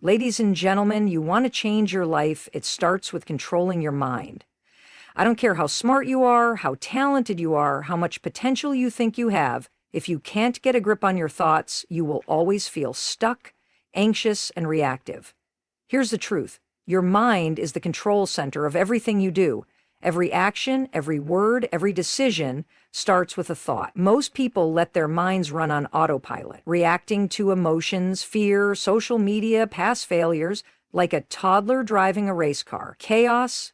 Ladies and gentlemen, you want to change your life, it starts with controlling your mind. I don't care how smart you are, how talented you are, how much potential you think you have. If you can't get a grip on your thoughts, you will always feel stuck, anxious, and reactive. Here's the truth. Your mind is the control center of everything you do. Every action, every word, every decision starts with a thought. Most people let their minds run on autopilot, reacting to emotions, fear, social media, past failures, like a toddler driving a race car. Chaos.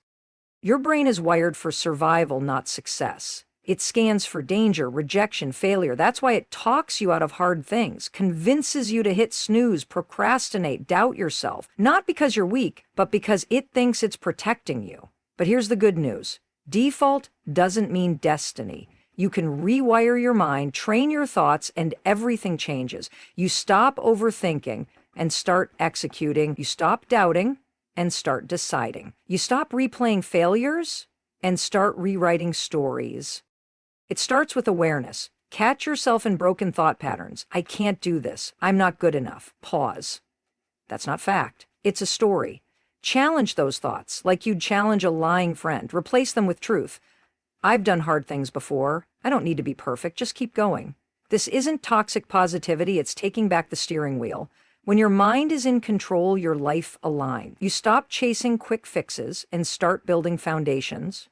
Your brain is wired for survival, not success. It scans for danger, rejection, failure. That's why it talks you out of hard things, convinces you to hit snooze, procrastinate, doubt yourself. Not because you're weak, but because it thinks it's protecting you. But here's the good news. Default doesn't mean destiny. You can rewire your mind, train your thoughts, and everything changes. You stop overthinking and start executing. You stop doubting and start deciding. You stop replaying failures and start rewriting stories. It starts with awareness. Catch yourself in broken thought patterns. I can't do this. I'm not good enough. Pause. That's not fact. It's a story. Challenge those thoughts like you'd challenge a lying friend. Replace them with truth. I've done hard things before. I don't need to be perfect. Just keep going. This isn't toxic positivity. It's taking back the steering wheel. When your mind is in control, your life aligns. You stop chasing quick fixes and start building foundations.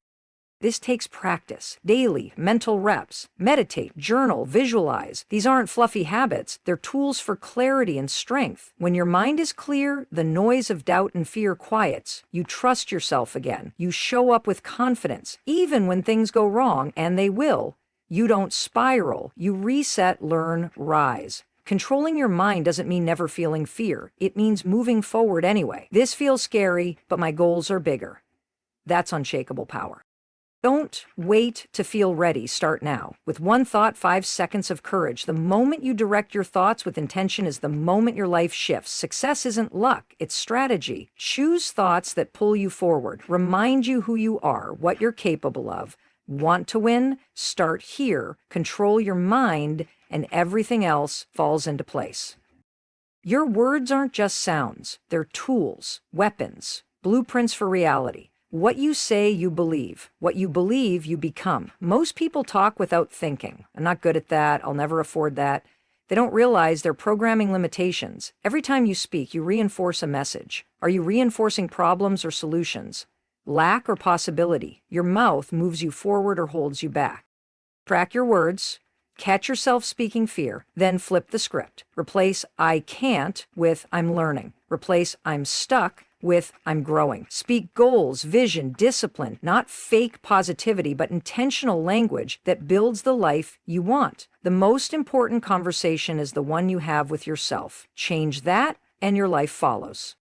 This takes practice, daily, mental reps. Meditate, journal, visualize. These aren't fluffy habits. They're tools for clarity and strength. When your mind is clear, the noise of doubt and fear quiets. You trust yourself again. You show up with confidence, even when things go wrong, and they will. You don't spiral. You reset, learn, rise. Controlling your mind doesn't mean never feeling fear. It means moving forward anyway. This feels scary, but my goals are bigger. That's unshakable power. Don't wait to feel ready. Start now. With one thought, 5 seconds of courage. The moment you direct your thoughts with intention is the moment your life shifts. Success isn't luck, it's strategy. Choose thoughts that pull you forward, remind you who you are, what you're capable of. Want to win? Start here. Control your mind, and everything else falls into place. Your words aren't just sounds. They're tools, weapons, blueprints for reality. What you say, you believe. What you believe, you become. Most people talk without thinking. I'm not good at that. I'll never afford that. They don't realize they're programming limitations. Every time you speak, you reinforce a message. Are you reinforcing problems or solutions? Lack or possibility? Your mouth moves you forward or holds you back. Track your words. Catch yourself speaking fear. Then flip the script. Replace I can't with I'm learning. Replace I'm stuck with I'm growing. Speak goals, vision, discipline, not fake positivity, but intentional language that builds the life you want. The most important conversation is the one you have with yourself. Change that, and your life follows.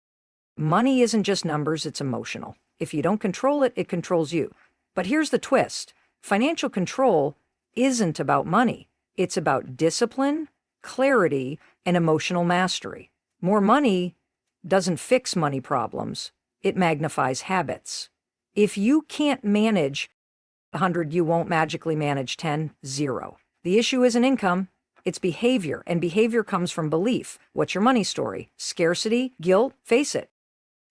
Money isn't just numbers, it's emotional. If you don't control it, it controls you. But here's the twist. Financial control isn't about money. It's about discipline, clarity, and emotional mastery. More money doesn't fix money problems. It magnifies habits. If you can't manage 100, you won't magically manage 10, 0. The issue isn't income, it's behavior, and behavior comes from belief. What's your money story? Scarcity? Guilt? Face it.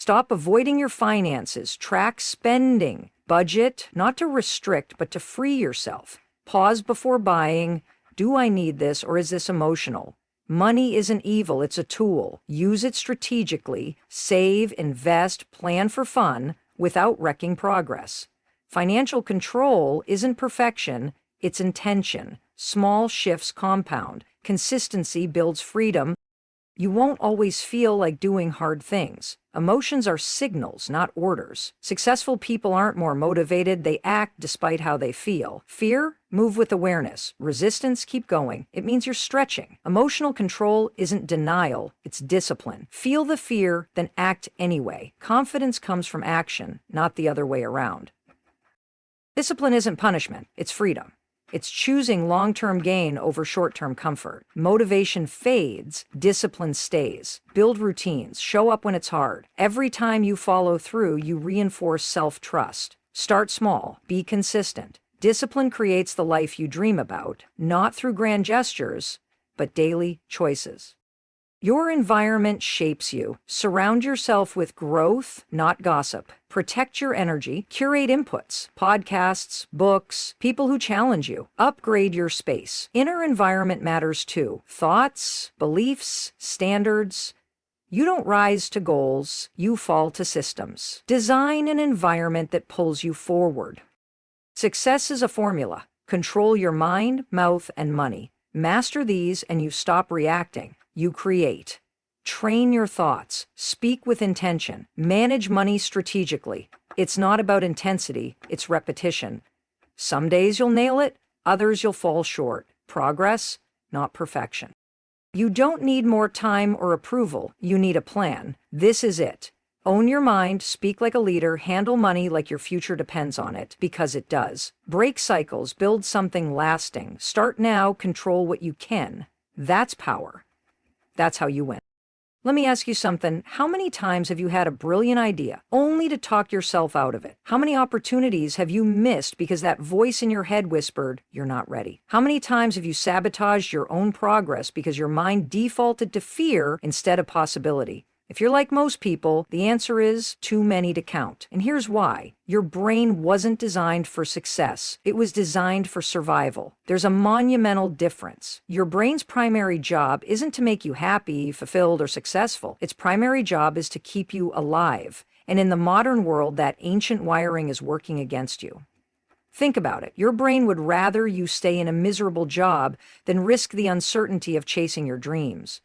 Stop avoiding your finances. Track spending. Budget, not to restrict, but to free yourself. Pause before buying. Do I need this, or is this emotional? Money isn't evil, it's a tool. Use it strategically. Save, invest, plan for fun without wrecking progress. Financial control isn't perfection, it's intention. Small shifts compound. Consistency builds freedom. You won't always feel like doing hard things. Emotions are signals, not orders. Successful people aren't more motivated, they act despite how they feel. Fear? Move with awareness. Resistance? Keep going. It means you're stretching. Emotional control isn't denial, it's discipline. Feel the fear, then act anyway. Confidence comes from action, not the other way around. Discipline isn't punishment, it's freedom. It's choosing long-term gain over short-term comfort. Motivation fades, discipline stays. Build routines, show up when it's hard. Every time you follow through, you reinforce self-trust. Start small, be consistent. Discipline creates the life you dream about, not through grand gestures, but daily choices. Your environment shapes you. Surround yourself with growth, not gossip. Protect your energy. Curate inputs, podcasts, books, people who challenge you. Upgrade your space. Inner environment matters too. Thoughts, beliefs, standards. You don't rise to goals, you fall to systems. Design an environment that pulls you forward. Success is a formula. Control your mind, mouth, and money. Master these and you stop reacting. You create. Train your thoughts. Speak with intention. Manage money strategically. It's not about intensity, it's repetition. Some days you'll nail it, others you'll fall short. Progress, not perfection. You don't need more time or approval, you need a plan. This is it. Own your mind, speak like a leader, handle money like your future depends on it, because it does. Break cycles, build something lasting. Start now, control what you can. That's power. That's how you win. Let me ask you something. How many times have you had a brilliant idea only to talk yourself out of it? How many opportunities have you missed because that voice in your head whispered, you're not ready? How many times have you sabotaged your own progress because your mind defaulted to fear instead of possibility? If you're like most people, the answer is too many to count. And here's why. Your brain wasn't designed for success. It was designed for survival. There's a monumental difference. Your brain's primary job isn't to make you happy, fulfilled, or successful. Its primary job is to keep you alive. And in the modern world, that ancient wiring is working against you. Think about it. Your brain would rather you stay in a miserable job than risk the uncertainty of chasing your dreams.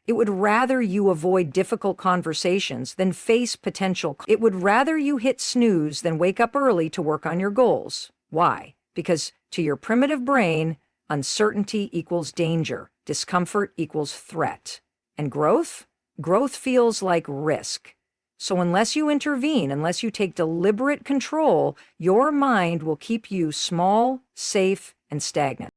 It would rather you avoid difficult conversations than face potential. It would rather you hit snooze than wake up early to work on your goals. Why? Because to your primitive brain, uncertainty equals danger, discomfort equals threat. And growth? Growth feels like risk. So unless you intervene, unless you take deliberate control, your mind will keep you small, safe, and stagnant.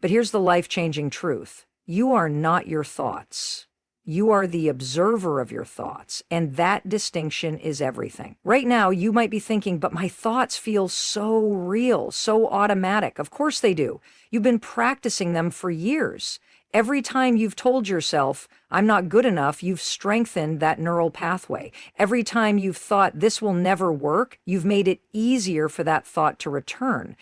But here's the life-changing truth. You are not your thoughts. You are the observer of your thoughts, and that distinction is everything. Right now, you might be thinking, but my thoughts feel so real, so automatic. Of course they do. You've been practicing them for years. Every time you've told yourself, I'm not good enough, you've strengthened that neural pathway. Every time you've thought this will never work, you've made it easier for that thought to return.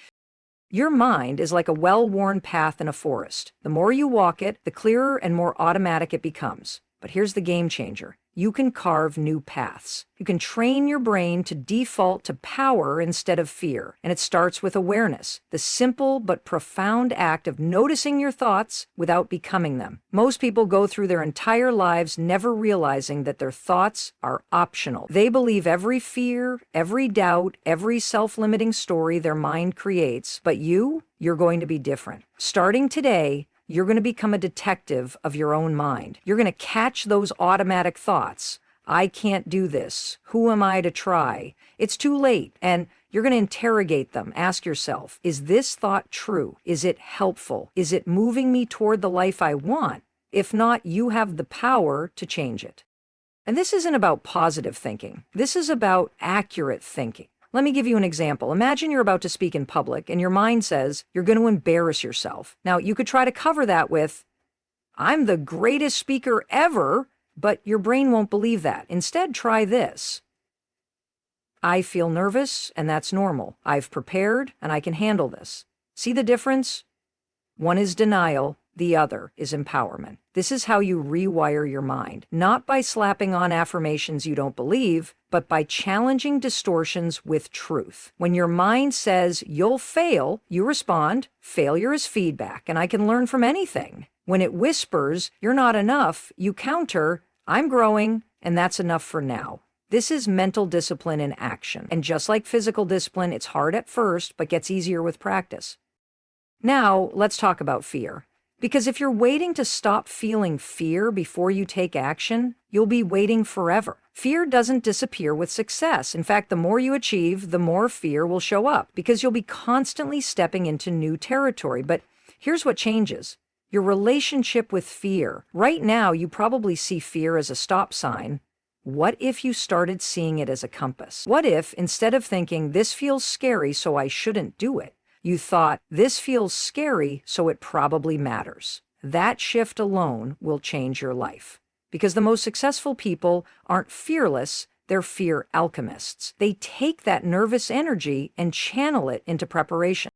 Your mind is like a well-worn path in a forest. The more you walk it, the clearer and more automatic it becomes. But here's the game changer. You can carve new paths. You can train your brain to default to power instead of fear. And it starts with awareness, the simple but profound act of noticing your thoughts without becoming them. Most people go through their entire lives never realizing that their thoughts are optional. They believe every fear, every doubt, every self-limiting story their mind creates. But you're going to be different. Starting today, you're going to become a detective of your own mind. You're going to catch those automatic thoughts. I can't do this. Who am I to try? It's too late. And you're going to interrogate them. Ask yourself, is this thought true? Is it helpful? Is it moving me toward the life I want? If not, you have the power to change it. And this isn't about positive thinking. This is about accurate thinking. Let me give you an example. Imagine you're about to speak in public and your mind says you're going to embarrass yourself. Now, you could try to cover that with, I'm the greatest speaker ever, but your brain won't believe that. Instead, try this. I feel nervous, and that's normal. I've prepared, and I can handle this. See the difference? One is denial. The other is empowerment. This is how you rewire your mind, not by slapping on affirmations you don't believe, but by challenging distortions with truth. When your mind says you'll fail, you respond, failure is feedback, and I can learn from anything. When it whispers, you're not enough, you counter, I'm growing, and that's enough for now. This is mental discipline in action. And just like physical discipline, it's hard at first, but gets easier with practice. Now, let's talk about fear. Because if you're waiting to stop feeling fear before you take action, you'll be waiting forever. Fear doesn't disappear with success. In fact, the more you achieve, the more fear will show up because you'll be constantly stepping into new territory. But here's what changes. Your relationship with fear. Right now, you probably see fear as a stop sign. What if you started seeing it as a compass? What if, instead of thinking, this feels scary, so I shouldn't do it, you thought, this feels scary, so it probably matters. That shift alone will change your life. Because the most successful people aren't fearless, they're fear alchemists. They take that nervous energy and channel it into preparation.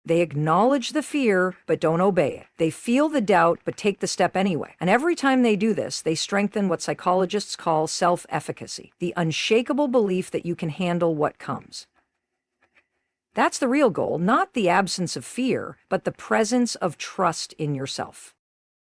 They acknowledge the fear, but don't obey it. They feel the doubt, but take the step anyway. And every time they do this, they strengthen what psychologists call self-efficacy, the unshakable belief that you can handle what comes. That's the real goal, not the absence of fear, but the presence of trust in yourself.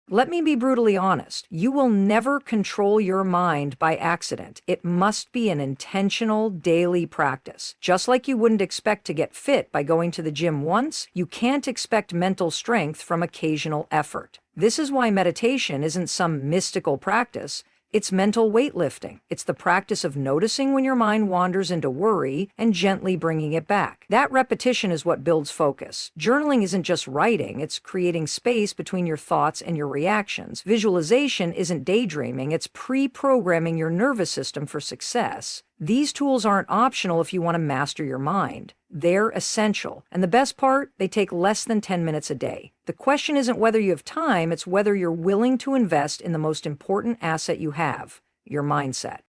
Let me be brutally honest. You will never control your mind by accident. It must be an intentional daily practice. Just like you wouldn't expect to get fit by going to the gym once, you can't expect mental strength from occasional effort. This is why meditation isn't some mystical practice. It's mental weightlifting. It's the practice of noticing when your mind wanders into worry and gently bringing it back. That repetition is what builds focus. Journaling isn't just writing, it's creating space between your thoughts and your reactions. Visualization isn't daydreaming, it's pre-programming your nervous system for success. These tools aren't optional if you want to master your mind. They're essential. And the best part, they take less than 10 minutes a day. The question isn't whether you have time, it's whether you're willing to invest in the most important asset you have, your mindset.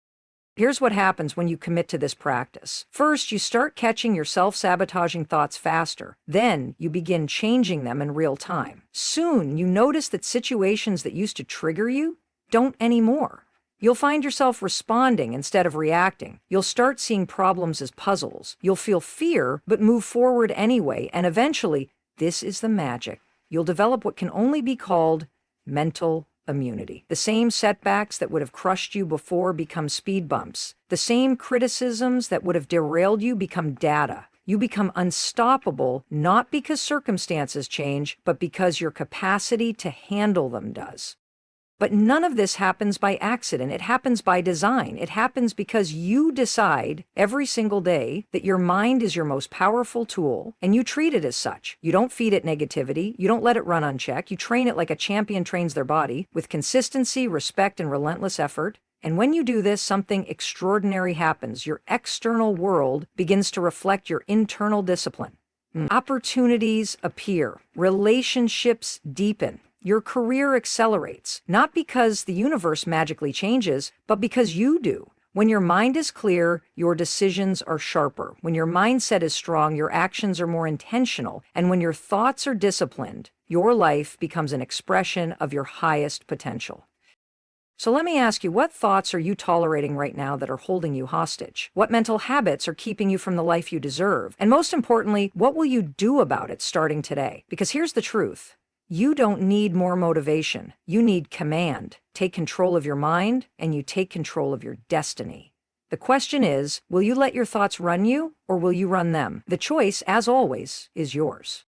Here's what happens when you commit to this practice. First, you start catching your self-sabotaging thoughts faster. Then, you begin changing them in real time. Soon, you notice that situations that used to trigger you don't anymore. You'll find yourself responding instead of reacting. You'll start seeing problems as puzzles. You'll feel fear, but move forward anyway. And eventually, this is the magic. You'll develop what can only be called mental immunity. The same setbacks that would have crushed you before become speed bumps. The same criticisms that would have derailed you become data. You become unstoppable, not because circumstances change, but because your capacity to handle them does. But none of this happens by accident. It happens by design. It happens because you decide every single day that your mind is your most powerful tool, and you treat it as such. You don't feed it negativity. You don't let it run unchecked. You train it like a champion trains their body, with consistency, respect, and relentless effort. And when you do this, something extraordinary happens. Your external world begins to reflect your internal discipline. Opportunities appear. Relationships deepen. Your career accelerates, not because the universe magically changes, but because you do. When your mind is clear, your decisions are sharper. When your mindset is strong, your actions are more intentional. And when your thoughts are disciplined, your life becomes an expression of your highest potential. So let me ask you, what thoughts are you tolerating right now that are holding you hostage? What mental habits are keeping you from the life you deserve? And most importantly, what will you do about it starting today? Because here's the truth. You don't need more motivation. You need command. Take control of your mind, and you take control of your destiny. The question is, will you let your thoughts run you, or will you run them? The choice, as always, is yours.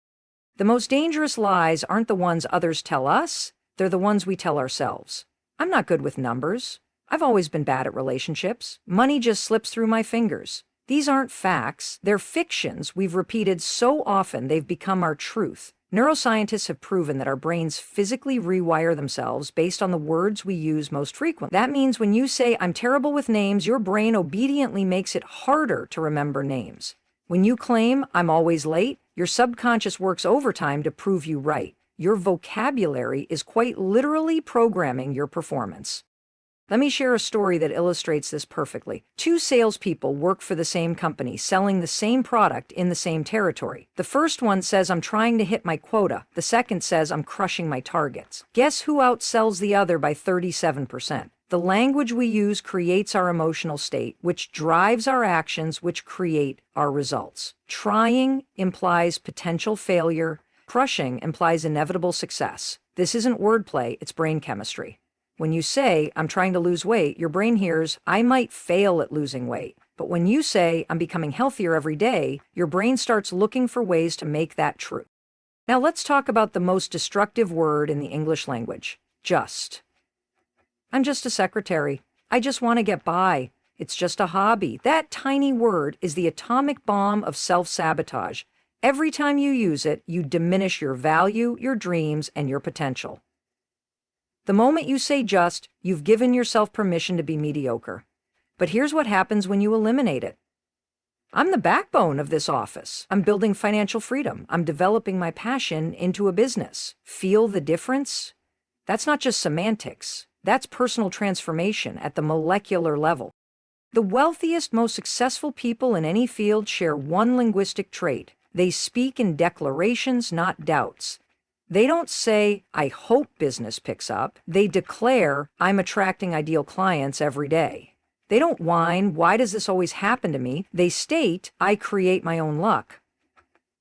The most dangerous lies aren't the ones others tell us, they're the ones we tell ourselves. I'm not good with numbers. I've always been bad at relationships. Money just slips through my fingers. These aren't facts. They're fictions we've repeated so often they've become our truth. Neuroscientists have proven that our brains physically rewire themselves based on the words we use most frequently. That means when you say, "I'm terrible with names," your brain obediently makes it harder to remember names. When you claim, "I'm always late," your subconscious works overtime to prove you right. Your vocabulary is quite literally programming your performance. Let me share a story that illustrates this perfectly. Two salespeople work for the same company, selling the same product in the same territory. The first one says, "I'm trying to hit my quota." The second says, "I'm crushing my targets." Guess who outsells the other by 37%? The language we use creates our emotional state, which drives our actions, which create our results. Trying implies potential failure. Crushing implies inevitable success. This isn't wordplay, it's brain chemistry. When you say, "I'm trying to lose weight," your brain hears, "I might fail at losing weight." But when you say, "I'm becoming healthier every day," your brain starts looking for ways to make that true. Now let's talk about the most destructive word in the English language, just. I'm just a secretary. I just want to get by. It's just a hobby. That tiny word is the atomic bomb of self-sabotage. Every time you use it, you diminish your value, your dreams, and your potential. The moment you say just, you've given yourself permission to be mediocre. But here's what happens when you eliminate it. I'm the backbone of this office. I'm building financial freedom. I'm developing my passion into a business. Feel the difference? That's not just semantics. That's personal transformation at the molecular level. The wealthiest, most successful people in any field share one linguistic trait. They speak in declarations, not doubts. They don't say, I hope business picks up. They declare, I'm attracting ideal clients every day. They don't whine, why does this always happen to me? They state, I create my own luck.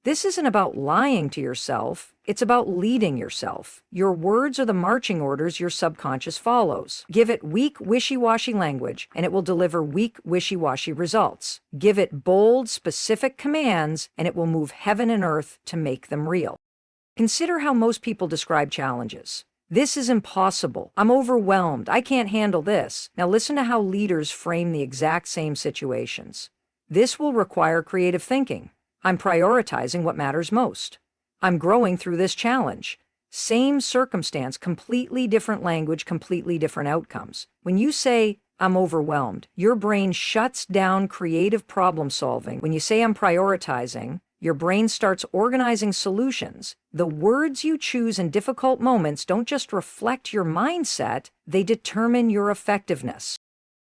This isn't about lying to yourself. It's about leading yourself. Your words are the marching orders your subconscious follows. Give it weak, wishy-washy language, and it will deliver weak, wishy-washy results. Give it bold, specific commands, and it will move heaven and earth to make them real. Consider how most people describe challenges. This is impossible. I'm overwhelmed. I can't handle this. Now listen to how leaders frame the exact same situations. This will require creative thinking. I'm prioritizing what matters most. I'm growing through this challenge. Same circumstance, completely different language, completely different outcomes. When you say, I'm overwhelmed, your brain shuts down creative problem solving. When you say, I'm prioritizing, your brain starts organizing solutions. The words you choose in difficult moments don't just reflect your mindset, they determine your effectiveness.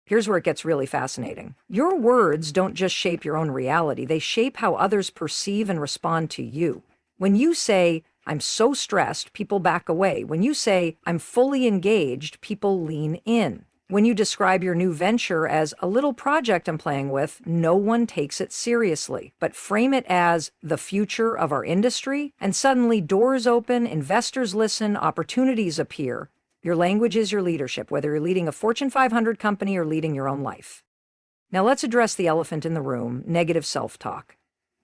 Here's where it gets really fascinating. Your words don't just shape your own reality, they shape how others perceive and respond to you. When you say, I'm so stressed, people back away. When you say, I'm fully engaged, people lean in. When you describe your new venture as a little project I'm playing with, no one takes it seriously. But frame it as the future of our industry, and suddenly doors open, investors listen, opportunities appear. Your language is your leadership, whether you're leading a Fortune 500 company or leading your own life. Now let's address the elephant in the room, negative self-talk.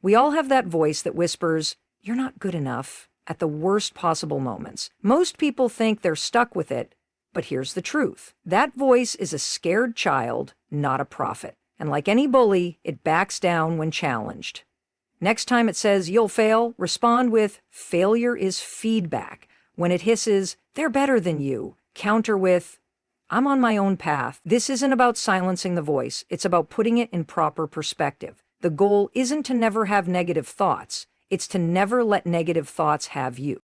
We all have that voice that whispers, you're not good enough, at the worst possible moments. Most people think they're stuck with it, but here's the truth. That voice is a scared child, not a prophet. And like any bully, it backs down when challenged. Next time it says, you'll fail, respond with, failure is feedback. When it hisses, they're better than you, counter with, I'm on my own path. This isn't about silencing the voice. It's about putting it in proper perspective. The goal isn't to never have negative thoughts. It's to never let negative thoughts have you.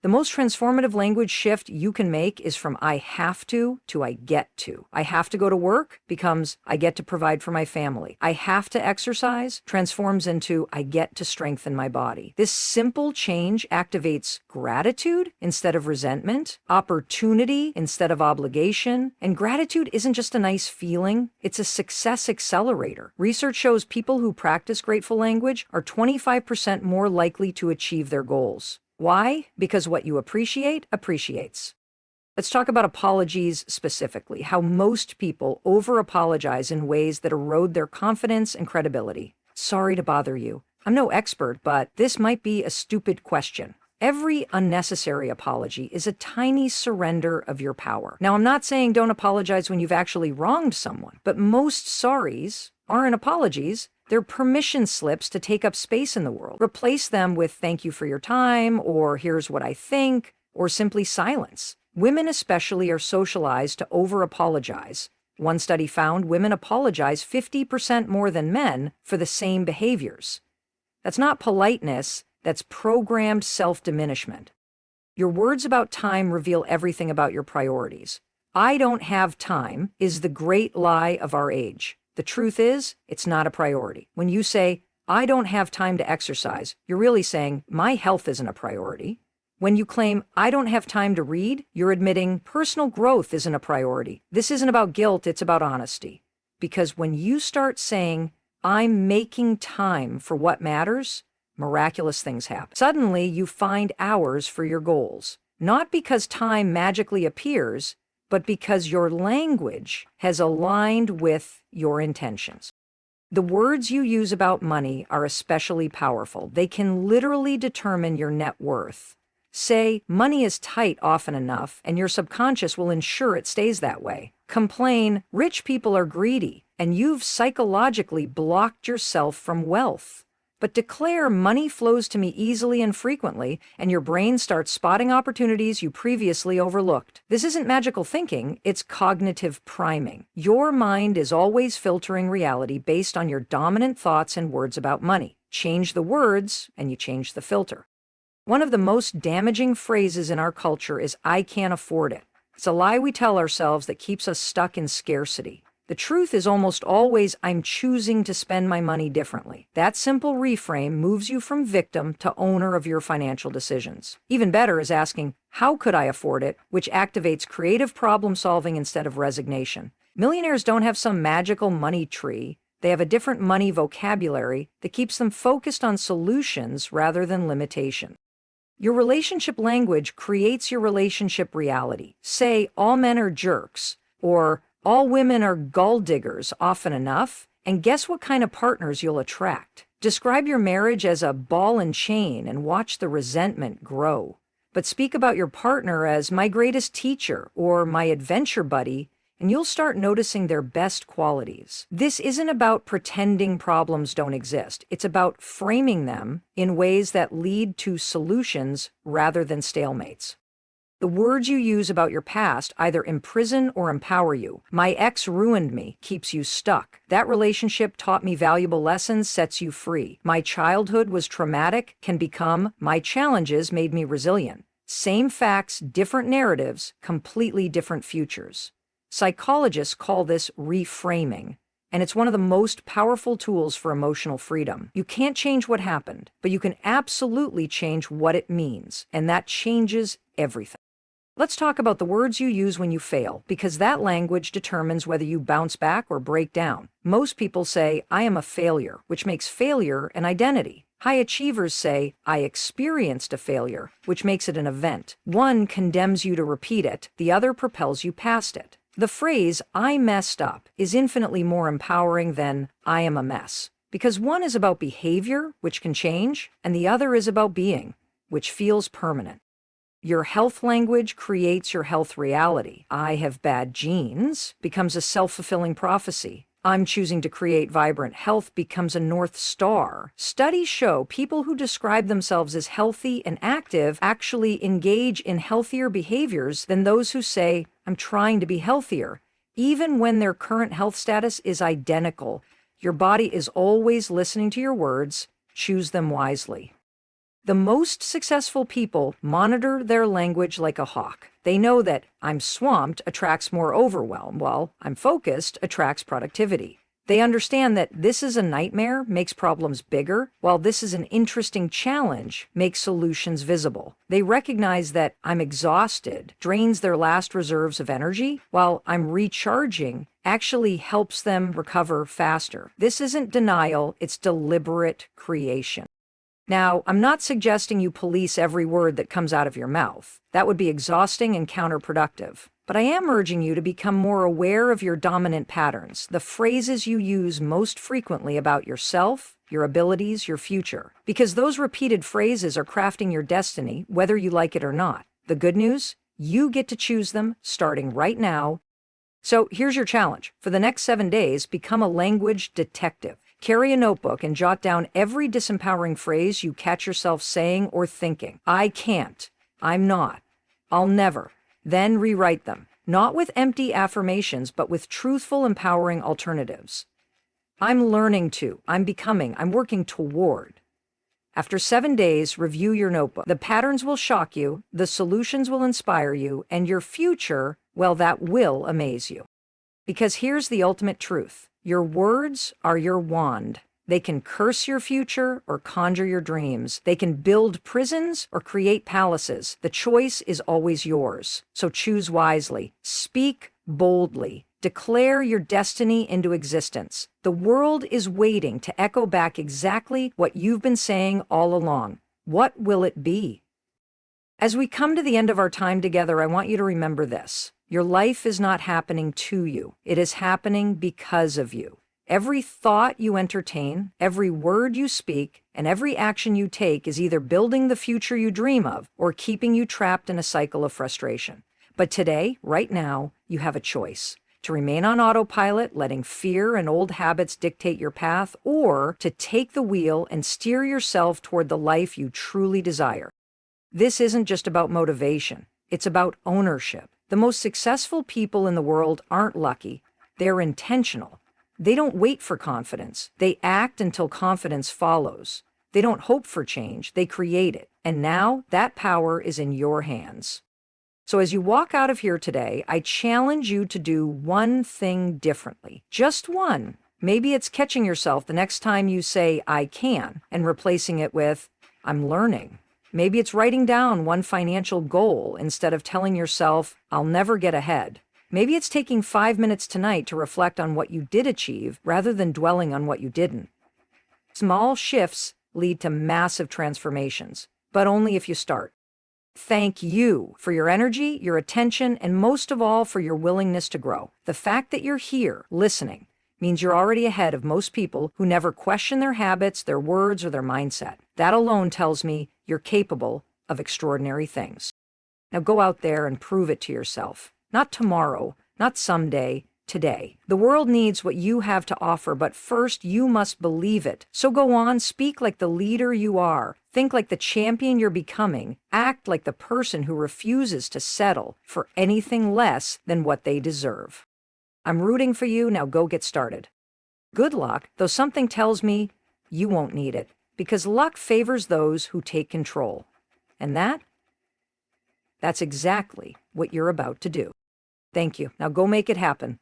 The most transformative language shift you can make is from I have to I get to. I have to go to work becomes I get to provide for my family. I have to exercise transforms into I get to strengthen my body. This simple change activates gratitude instead of resentment, opportunity instead of obligation, and gratitude isn't just a nice feeling, it's a success accelerator. Research shows people who practice grateful language are 25% more likely to achieve their goals. Why? Because what you appreciate appreciates. Let's talk about apologies specifically, how most people over-apologize in ways that erode their confidence and credibility. Sorry to bother you. I'm no expert, but this might be a stupid question. Every unnecessary apology is a tiny surrender of your power. Now, I'm not saying don't apologize when you've actually wronged someone, but most sorries aren't apologies. They're permission slips to take up space in the world. Replace them with thank you for your time, or here's what I think, or simply silence. Women especially are socialized to over-apologize. One study found women apologize 50% more than men for the same behaviors. That's not politeness, that's programmed self-diminishment. Your words about time reveal everything about your priorities. I don't have time is the great lie of our age. The truth is, it's not a priority. When you say, I don't have time to exercise, you're really saying, my health isn't a priority. When you claim, I don't have time to read, you're admitting personal growth isn't a priority. This isn't about guilt, it's about honesty. Because when you start saying, I'm making time for what matters, miraculous things happen. Suddenly, you find hours for your goals. Not because time magically appears, but because your language has aligned with your intentions. The words you use about money are especially powerful. They can literally determine your net worth. Say, money is tight often enough, and your subconscious will ensure it stays that way. Complain, rich people are greedy, and you've psychologically blocked yourself from wealth. But declare money flows to me easily and frequently, and your brain starts spotting opportunities you previously overlooked. This isn't magical thinking, it's cognitive priming. Your mind is always filtering reality based on your dominant thoughts and words about money. Change the words, and you change the filter. One of the most damaging phrases in our culture is, I can't afford it. It's a lie we tell ourselves that keeps us stuck in scarcity. The truth is almost always, I'm choosing to spend my money differently. That simple reframe moves you from victim to owner of your financial decisions. Even better is asking, how could I afford it, which activates creative problem solving instead of resignation. Millionaires don't have some magical money tree. They have a different money vocabulary that keeps them focused on solutions rather than limitation. Your relationship language creates your relationship reality. Say, all men are jerks, or all women are gall diggers often enough, and guess what kind of partners you'll attract. Describe your marriage as a ball and chain and watch the resentment grow. But speak about your partner as my greatest teacher or my adventure buddy, and you'll start noticing their best qualities. This isn't about pretending problems don't exist. It's about framing them in ways that lead to solutions rather than stalemates. The words you use about your past either imprison or empower you. My ex ruined me keeps you stuck. That relationship taught me valuable lessons sets you free. My childhood was traumatic can become my challenges made me resilient. Same facts, different narratives, completely different futures. Psychologists call this reframing, and it's one of the most powerful tools for emotional freedom. You can't change what happened, but you can absolutely change what it means, and that changes everything. Let's talk about the words you use when you fail, because that language determines whether you bounce back or break down. Most people say, I am a failure, which makes failure an identity. High achievers say, I experienced a failure, which makes it an event. One condemns you to repeat it, the other propels you past it. The phrase, I messed up, is infinitely more empowering than I am a mess, because one is about behavior, which can change, and the other is about being, which feels permanent. Your health language creates your health reality. I have bad genes becomes a self-fulfilling prophecy. I'm choosing to create vibrant health becomes a North Star. Studies show people who describe themselves as healthy and active actually engage in healthier behaviors than those who say, I'm trying to be healthier. Even when their current health status is identical, your body is always listening to your words. Choose them wisely. The most successful people monitor their language like a hawk. They know that I'm swamped attracts more overwhelm, while I'm focused attracts productivity. They understand that this is a nightmare makes problems bigger, while this is an interesting challenge makes solutions visible. They recognize that I'm exhausted drains their last reserves of energy, while I'm recharging actually helps them recover faster. This isn't denial, it's deliberate creation. Now, I'm not suggesting you police every word that comes out of your mouth. That would be exhausting and counterproductive. But I am urging you to become more aware of your dominant patterns, the phrases you use most frequently about yourself, your abilities, your future. Because those repeated phrases are crafting your destiny, whether you like it or not. The good news? You get to choose them starting right now. So here's your challenge. For the next 7 days, become a language detective. Carry a notebook and jot down every disempowering phrase you catch yourself saying or thinking. I can't. I'm not. I'll never. Then rewrite them, not with empty affirmations, but with truthful, empowering alternatives. I'm learning to. I'm becoming. I'm working toward. After 7 days, review your notebook. The patterns will shock you, the solutions will inspire you, and your future, well, that will amaze you. Because here's the ultimate truth. Your words are your wand. They can curse your future or conjure your dreams. They can build prisons or create palaces. The choice is always yours. So choose wisely. Speak boldly. Declare your destiny into existence. The world is waiting to echo back exactly what you've been saying all along. What will it be? As we come to the end of our time together, I want you to remember this. Your life is not happening to you. It is happening because of you. Every thought you entertain, every word you speak, and every action you take is either building the future you dream of or keeping you trapped in a cycle of frustration. But today, right now, you have a choice. To remain on autopilot, letting fear and old habits dictate your path, or to take the wheel and steer yourself toward the life you truly desire. This isn't just about motivation. It's about ownership. The most successful people in the world aren't lucky. They're intentional. They don't wait for confidence. They act until confidence follows. They don't hope for change. They create it. And now that power is in your hands. So as you walk out of here today, I challenge you to do one thing differently. Just one. Maybe it's catching yourself the next time you say, I can, and replacing it with, I'm learning. Maybe it's writing down one financial goal instead of telling yourself, I'll never get ahead. Maybe it's taking 5 minutes tonight to reflect on what you did achieve rather than dwelling on what you didn't. Small shifts lead to massive transformations, but only if you start. Thank you for your energy, your attention, and most of all, for your willingness to grow. The fact that you're here, listening, means you're already ahead of most people who never question their habits, their words, or their mindset. That alone tells me you're capable of extraordinary things. Now go out there and prove it to yourself. Not tomorrow, not someday, today. The world needs what you have to offer, but first you must believe it. So go on, speak like the leader you are. Think like the champion you're becoming. Act like the person who refuses to settle for anything less than what they deserve. I'm rooting for you. Now go get started. Good luck, though something tells me you won't need it, because luck favors those who take control. And that's exactly what you're about to do. Thank you. Now go make it happen.